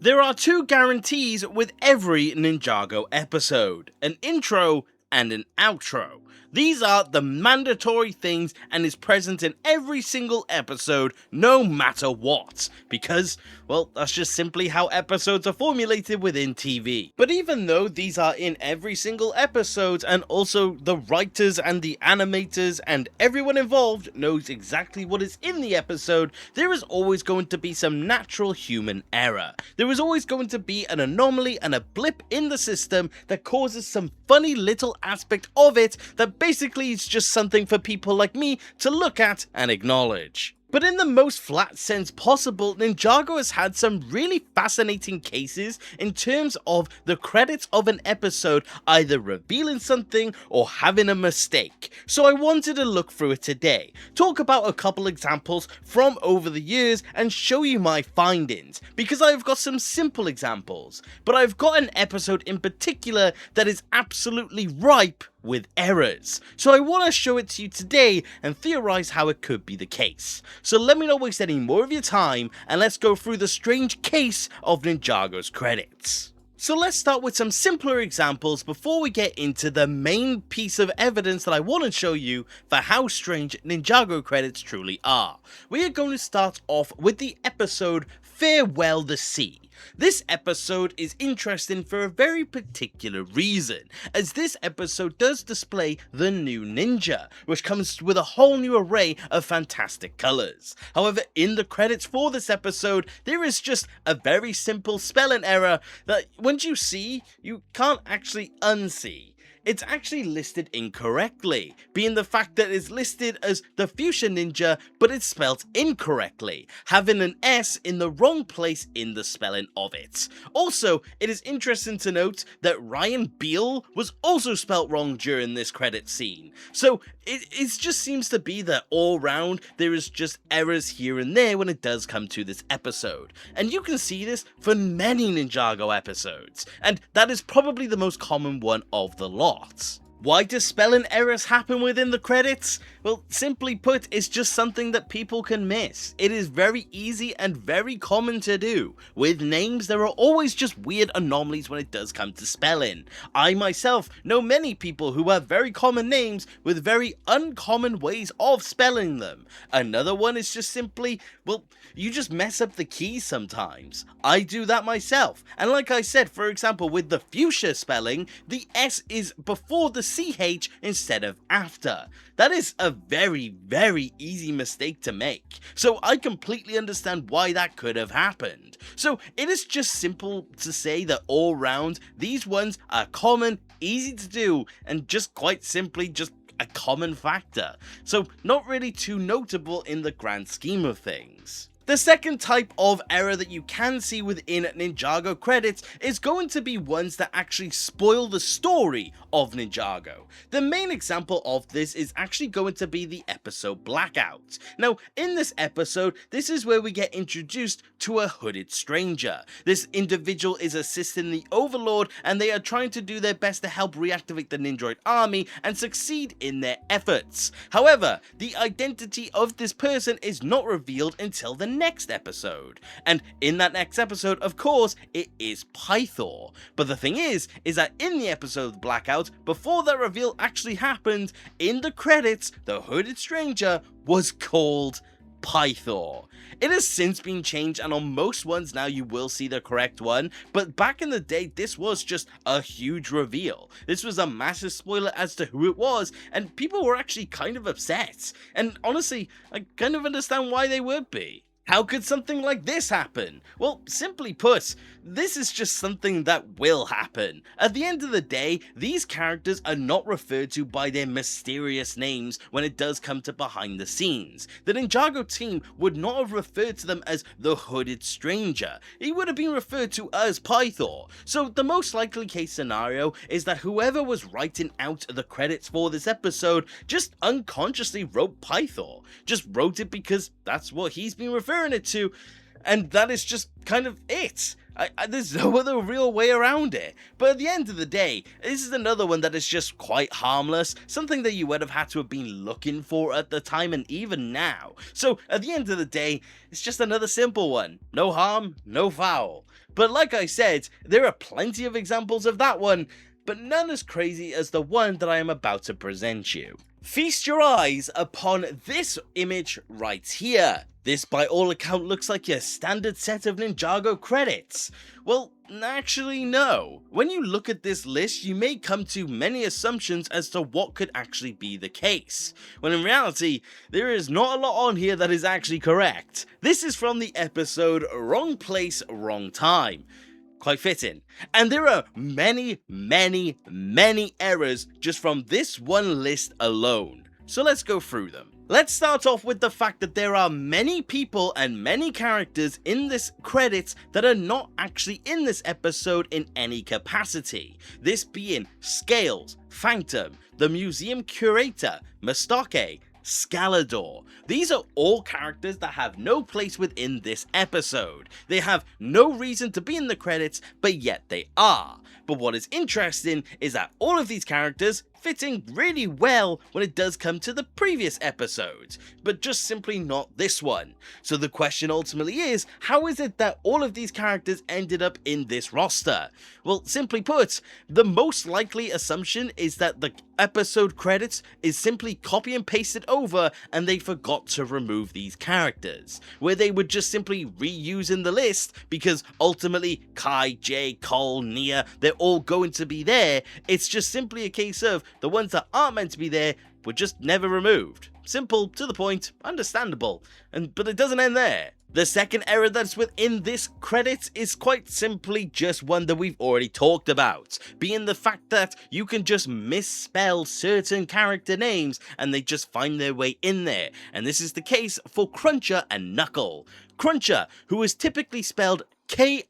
There are two guarantees with every Ninjago episode, an intro and an outro. These are the mandatory things and is present in every single episode no matter what, because, well, that's just simply how episodes are formulated within TV. But even though these are in every single episode, and also the writers and the animators and everyone involved knows exactly what is in the episode, there is always going to be some natural human error. There is always going to be an anomaly and a blip in the system that causes some funny little aspect of it that basically is just something for people like me to look at and acknowledge. But in the most flat sense possible, Ninjago has had some really fascinating cases in terms of the credits of an episode either revealing something or having a mistake. So I wanted to look through it today, talk about a couple examples from over the years and show you my findings, because I've got some simple examples, but I've got an episode in particular that is absolutely ripe with errors. So I want to show it to you today and theorize how it could be the case. So let me not waste any more of your time and let's go through the strange case of Ninjago's credits. So let's start with some simpler examples before we get into the main piece of evidence that I want to show you for how strange Ninjago credits truly are. We are going to start off with the episode Farewell the Sea. This episode is interesting for a very particular reason, as this episode does display the new ninja, which comes with a whole new array of fantastic colours. However, in the credits for this episode, there is just a very simple spelling error that once you see, you can't actually unsee. It's actually listed incorrectly, being the fact that it's listed as the Fuchsia Ninja, but it's spelt incorrectly, having an S in the wrong place in the spelling of it. Also, it is interesting to note that Ryan Beale was also spelt wrong during this credit scene. So it just seems to be that all round there is just errors here and there when it does come to this episode. And you can see this for many Ninjago episodes, and that is probably the most common one of the lot. Why do spelling errors happen within the credits? Well, simply put, it's just something that people can miss. It is very easy and very common to do. With names, there are always just weird anomalies when it does come to spelling. I myself know many people who have very common names with very uncommon ways of spelling them. Another one is just simply, well, you just mess up the keys sometimes. I do that myself. And like I said, for example, with the fuchsia spelling, the S is before the CH instead of after. That is a very, very easy mistake to make. So I completely understand why that could have happened. So it is just simple to say that all round, these ones are common, easy to do, and just quite simply just a common factor. So not really too notable in the grand scheme of things. The second type of error that you can see within Ninjago credits is going to be ones that actually spoil the story of Ninjago. The main example of this is actually going to be the episode Blackout. Now, in this episode, this is where we get introduced to a hooded stranger. This individual is assisting the Overlord and they are trying to do their best to help reactivate the Ninjoid army and succeed in their efforts. However, the identity of this person is not revealed until the next episode, and in that next episode, of course, it is Pythor. But the thing is that in the episode Blackout, before that reveal actually happened, in the credits, the hooded stranger was called Pythor. It has since been changed, and on most ones now you will see the correct one, but back in the day this was just a huge reveal. This was a massive spoiler as to who it was, and people were actually kind of upset. And honestly, I kind of understand why they would be. How could something like this happen? Well, simply put, this is just something that will happen. At the end of the day, these characters are not referred to by their mysterious names when it does come to behind the scenes. The Ninjago team would not have referred to them as the Hooded Stranger. He would have been referred to as Pythor. So the most likely case scenario is that whoever was writing out the credits for this episode just unconsciously wrote Pythor. Just wrote it because that's what he's been referring it to, and that is just kind of it. There's no other real way around it. But at the end of the day, this is another one that is just quite harmless, something that you would have had to have been looking for at the time and even now. So at the end of the day, it's just another simple one. No harm, no foul. But like I said, there are plenty of examples of that one, but none as crazy as the one that I am about to present you. Feast your eyes upon this image right here. This by all account looks like your standard set of Ninjago credits. Well, actually no. When you look at this list, you may come to many assumptions as to what could actually be the case, when in reality, there is not a lot on here that is actually correct. This is from the episode Wrong Place, Wrong Time. Quite fitting. And there are many errors just from this one list alone. So let's go through them. Let's start off with the fact that there are many people and many characters in this credits that are not actually in this episode in any capacity. This being Scales, Phantom, the museum curator, Mustake, Scalador. These are all characters that have no place within this episode. They have no reason to be in the credits, but yet they are. But what is interesting is that all of these characters fit in really well when it does come to the previous episodes, but just simply not this one. So the question ultimately is, how is it that all of these characters ended up in this roster? Well, simply put, the most likely assumption is that the episode credits is simply copy and pasted over and they forgot to remove these characters, where they would just simply reuse in the list because ultimately Kai, Jay, Cole, Nia, they're all going to be there. It's just simply a case of the ones that aren't meant to be there were just never removed. Simple, to the point, understandable, but it doesn't end there. The second error that's within this credit is quite simply just one that we've already talked about, being the fact that you can just misspell certain character names and they just find their way in there, and this is the case for Cruncher and Knuckle. Cruncher, who is typically spelled Kruncha,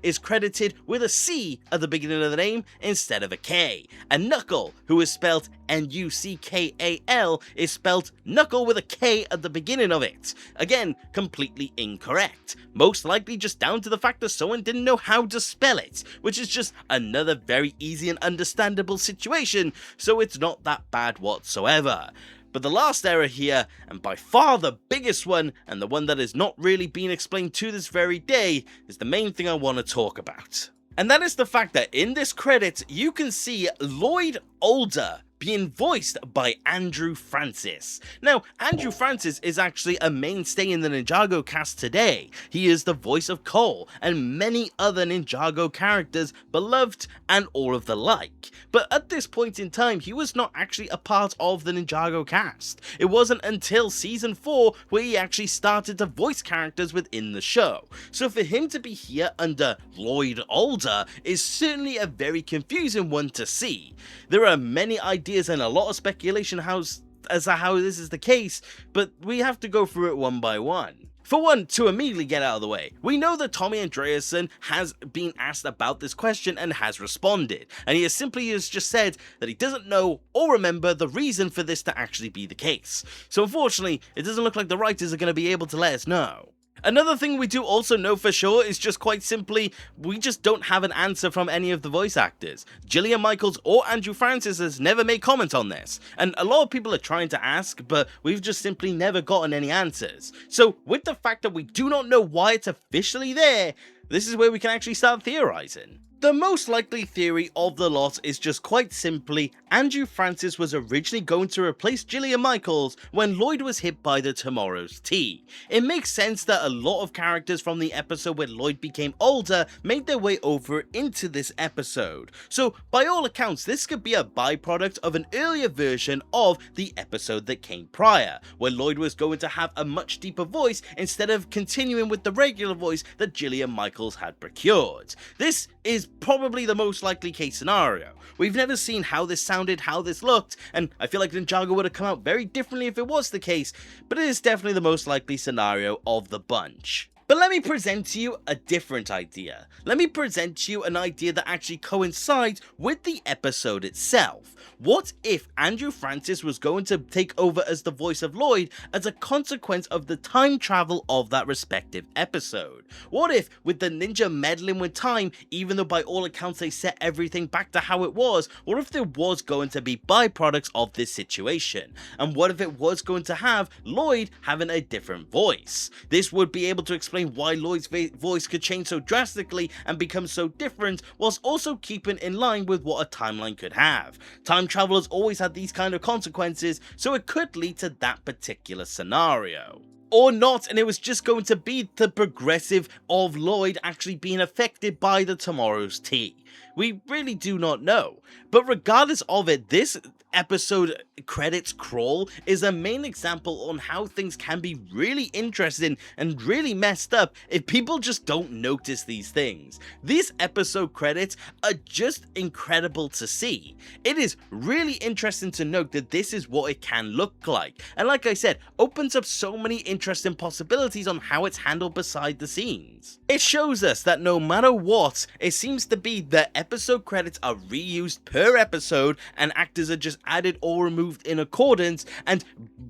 is credited with a C at the beginning of the name instead of a K. And Knuckle, who is spelled Nuckal, is spelled Knuckle with a K at the beginning of it. Again, completely incorrect. Most likely just down to the fact that someone didn't know how to spell it, which is just another very easy and understandable situation, so it's not that bad whatsoever. But the last error here, and by far the biggest one, and the one that is not really being explained to this very day, is the main thing I want to talk about. And that is the fact that in this credit, you can see Lloyd Older being voiced by Andrew Francis. Now, Andrew Francis is actually a mainstay in the Ninjago cast today. He is the voice of Cole and many other Ninjago characters, beloved and all of the like. But at this point in time, he was not actually a part of the Ninjago cast. It wasn't until season 4 where he actually started to voice characters within the show. So for him to be here under Lloyd Older is certainly a very confusing one to see. There are many ideas and a lot of speculation as to how this is the case, but we have to go through it one by one. For one, to immediately get out of the way, we know that Tommy Andreasen has been asked about this question and has responded, and he has just said that he doesn't know or remember the reason for this to actually be the case. So unfortunately, it doesn't look like the writers are going to be able to let us know. Another thing we do also know for sure is just quite simply, we just don't have an answer from any of the voice actors. Gillian Michaels or Andrew Francis has never made comment on this, and a lot of people are trying to ask, but we've just simply never gotten any answers. So with the fact that we do not know why it's officially there, this is where we can actually start theorizing. The most likely theory of the lot is just quite simply, Andrew Francis was originally going to replace Gillian Michaels when Lloyd was hit by the Tomorrow's Tea. It makes sense that a lot of characters from the episode where Lloyd became older made their way over into this episode. So by all accounts, this could be a byproduct of an earlier version of the episode that came prior, where Lloyd was going to have a much deeper voice instead of continuing with the regular voice that Gillian Michaels had procured. This is probably the most likely case scenario. We've never seen how this sounded, how this looked, and I feel like Ninjago would have come out very differently if it was the case, but it is definitely the most likely scenario of the bunch. But let me present to you a different idea. Let me present to you an idea that actually coincides with the episode itself. What if Andrew Francis was going to take over as the voice of Lloyd as a consequence of the time travel of that respective episode? What if, with the ninja meddling with time, even though by all accounts they set everything back to how it was, what if there was going to be byproducts of this situation? And what if it was going to have Lloyd having a different voice? This would be able to explain why Lloyd's voice could change so drastically and become so different, whilst also keeping in line with what a timeline could have. Time travel has always had these kind of consequences, so it could lead to that particular scenario. Or not, and it was just going to be the progressive of Lloyd actually being affected by the tomorrow's tea. We really do not know. But regardless of it, this episode credits crawl is a main example on how things can be really interesting and really messed up if people just don't notice these things. These episode credits are just incredible to see. It is really interesting to note that this is what it can look like, and like I said, opens up so many interesting possibilities on how it's handled beside the scenes. It shows us that no matter what, it seems to be that episode credits are reused per episode and actors are just added or removed in accordance, and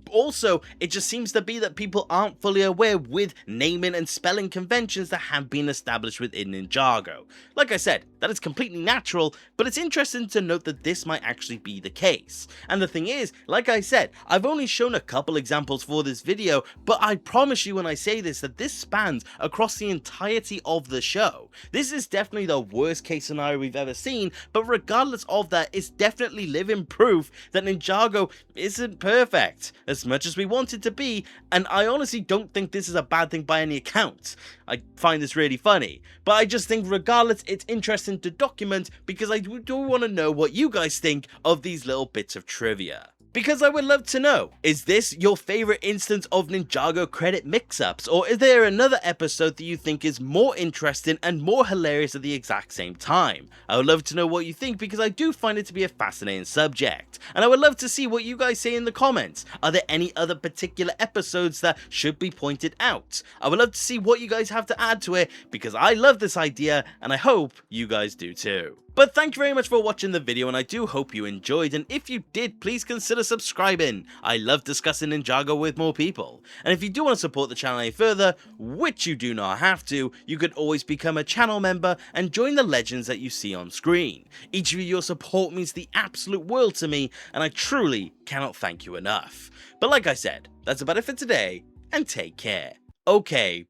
also it just seems to be that people aren't fully aware with naming and spelling conventions that have been established within Ninjago. Like I said, that is completely natural, but it's interesting to note that this might actually be the case. And the thing is, like I said, I've only shown a couple examples for this video, but I promise you when I say this that this spans across the entirety of the show. This is definitely the worst case scenario we've ever seen, but regardless of that, it's definitely living proof that Ninjago isn't perfect as much as we want it to be, and I honestly don't think this is a bad thing by any account. I find this really funny, but I just think regardless it's interesting to document because I do want to know what you guys think of these little bits of trivia. Because I would love to know, is this your favorite instance of Ninjago credit mix-ups, or is there another episode that you think is more interesting and more hilarious at the exact same time? I would love to know what you think because I do find it to be a fascinating subject, and I would love to see what you guys say in the comments. Are there any other particular episodes that should be pointed out? I would love to see what you guys have to add to it because I love this idea and I hope you guys do too. But thank you very much for watching the video, and I do hope you enjoyed, and if you did, please consider subscribing. I love discussing Ninjago with more people. And if you do want to support the channel any further, which you do not have to, you could always become a channel member and join the legends that you see on screen. Each of your support means the absolute world to me, and I truly cannot thank you enough. But like I said, that's about it for today, and take care. Okay,